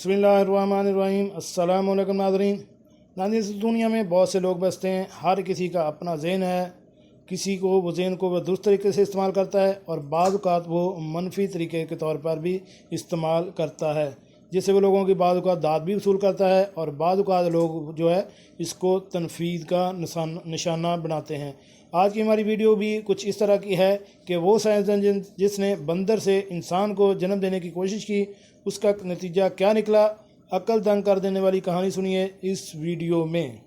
बिस्मिल्लाहिर्रहमानिर्रहीम। अस्सलाम वालेकुम नाज़रीन। इस दुनिया में बहुत से लोग बसते हैं, हर किसी का अपना ज़हन है। किसी को वो ज़हन को वह दुरुस्त तरीके से इस्तेमाल करता है और बाज़ औक़ात वो मनफी तरीके के तौर पर भी इस्तेमाल करता है, जिससे वो लोगों की बाज़ औक़ात दाद भी वसूल करता है और बाज़ औक़ात लोग जो है इसको तनफीद का निशाना बनाते हैं। आज की हमारी वीडियो भी कुछ इस तरह की है कि वो साइंसदान जिसने बंदर से इंसान को जन्म देने की कोशिश की, उसका नतीजा क्या निकला। अक्ल दंग कर देने वाली कहानी सुनिए इस वीडियो में।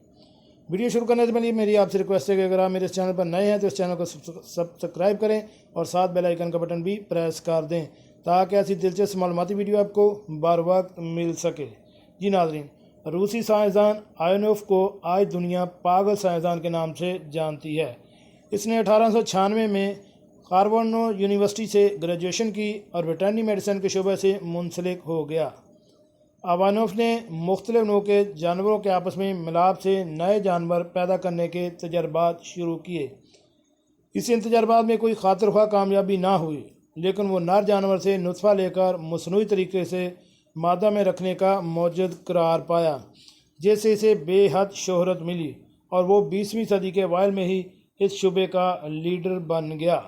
वीडियो शुरू करने से पहले मेरी आपसे रिक्वेस्ट है कि अगर आप मेरे इस चैनल पर नए हैं तो इस चैनल को सब्सक्राइब करें और साथ बेल आइकन का बटन भी प्रेस कर दें ताकि ऐसी दिलचस्प मालूमाती वीडियो आपको बार वक्त मिल सके। जी नाज़रीन, रूसी साइंसदान आयोनोफ को आज दुनिया पागल साइंसदान के नाम से जानती है। इसने 1896 में हार्वर्ड यूनिवर्सिटी से ग्रेजुएशन की और वेटरनरी मेडिसिन के शोबे से मुंसलिक हो गया। आवानोफ ने मुख्तलिफ नौ के जानवरों के आपस में मिलाप से नए जानवर पैदा करने के तजर्बात शुरू किए। इस इन तजर्बात में कोई खातिर ख्वाह कामयाबी ना हुई, लेकिन वो नर जानवर से नुत्फ़ा लेकर मसनूई तरीके से मादा में रखने का मौजूद करार पाया, जिससे इसे बेहद शोहरत मिली और वो 20वीं सदी के अवाइल में ही इस शुबे का लीडर बन गया।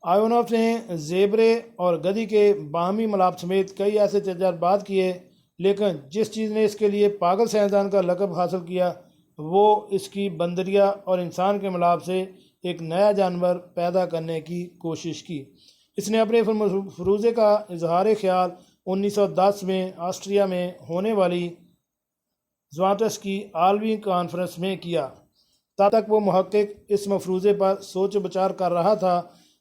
आयोनोफ ने ज़ेबरे और गधी के बाहमी मिलाप समेत कई ऐसे तजर्बात किए, लेकिन जिस चीज़ ने इसके लिए पागल साइंसदान का लक़ब हासिल किया वो इसकी बंदरिया और इंसान के मिलाप से एक नया जानवर पैदा करने की कोशिश की। इसने अपने फरूज़े का इजहार ख्याल 1910 में ऑस्ट्रिया में होने वाली स्cientest की आलमी कॉन्फ्रेंस में किया। तब तक वो मुहक्किक इस मफरूज़े पर सोच विचार कर रहा था।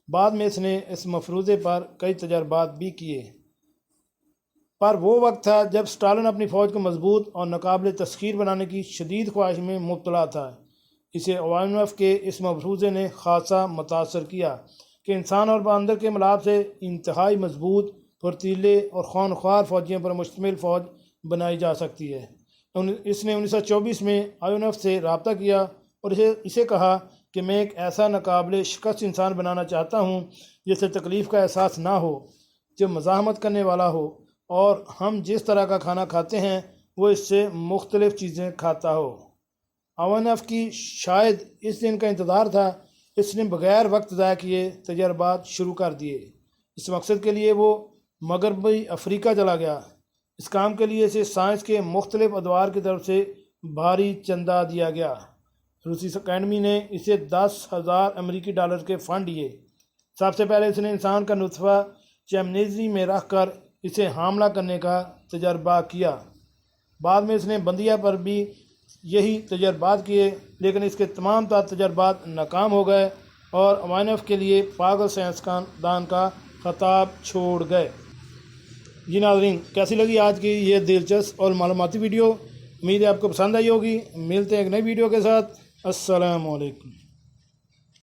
बाद में इसने इस मफरूज़े पर कई तजर्बात भी किए, पर वो वक्त था जब स्टालिन अपनी फ़ौज को मजबूत और नाकाबिल तस्खीर बनाने की शदीद ख्वाहिश में मुब्तला था। इसे आवानोफ के इस मफरूज़े ने खासा मुतासर किया कि इंसान और बंदर के मिलाप से इंतहाई मजबूत, फुर्तीले और खूनख्वार फ़ौजियों पर मुश्तमिल फ़ौज बनाई जा सकती है। इसने 1924 में आयोनोफ से रब्ता किया और इसे कहा कि मैं एक ऐसा नाकाबिल शिकस्त इंसान बनाना चाहता हूँ जिसे तकलीफ़ का एहसास ना हो, जो मज़ाहमत करने वाला हो और हम जिस तरह का खाना खाते हैं वो इससे मुख्तलिफ़ चीज़ें खाता हो। आवानोफ की शायद इस दिन का इंतज़ार था। इसने बग़ैर वक्त ज़ाया किए तजर्बात शुरू कर दिए। इस मकसद के लिए वो मगरबी अफ्रीका चला गया। इस काम के लिए इसे साइंस के मुख्तलिफ़ अदवार की तरफ से भारी चंदा दिया गया। रूसी अकेडमी ने इसे 10,000 अमेरिकी डॉलर के फ़ंड दिए। सबसे पहले इसने इंसान का नुत्फ़ा चैमनीज़ी में रख कर इसे हमला करने का तजर्बा किया। बाद में इसने बंदिया पर भी यही तजर्बात किए, लेकिन इसके तमाम तजर्बात नाकाम हो गए और आवानोफ के लिए पागल साइंसदान का खिताब छोड़ गए। जी नाज़रीन, कैसी लगी आज की ये दिलचस्प और मालूमाती वीडियो। उम्मीद है आपको पसंद आई होगी। मिलते हैं एक नई वीडियो के साथ। अस्सलाम वालेकुम।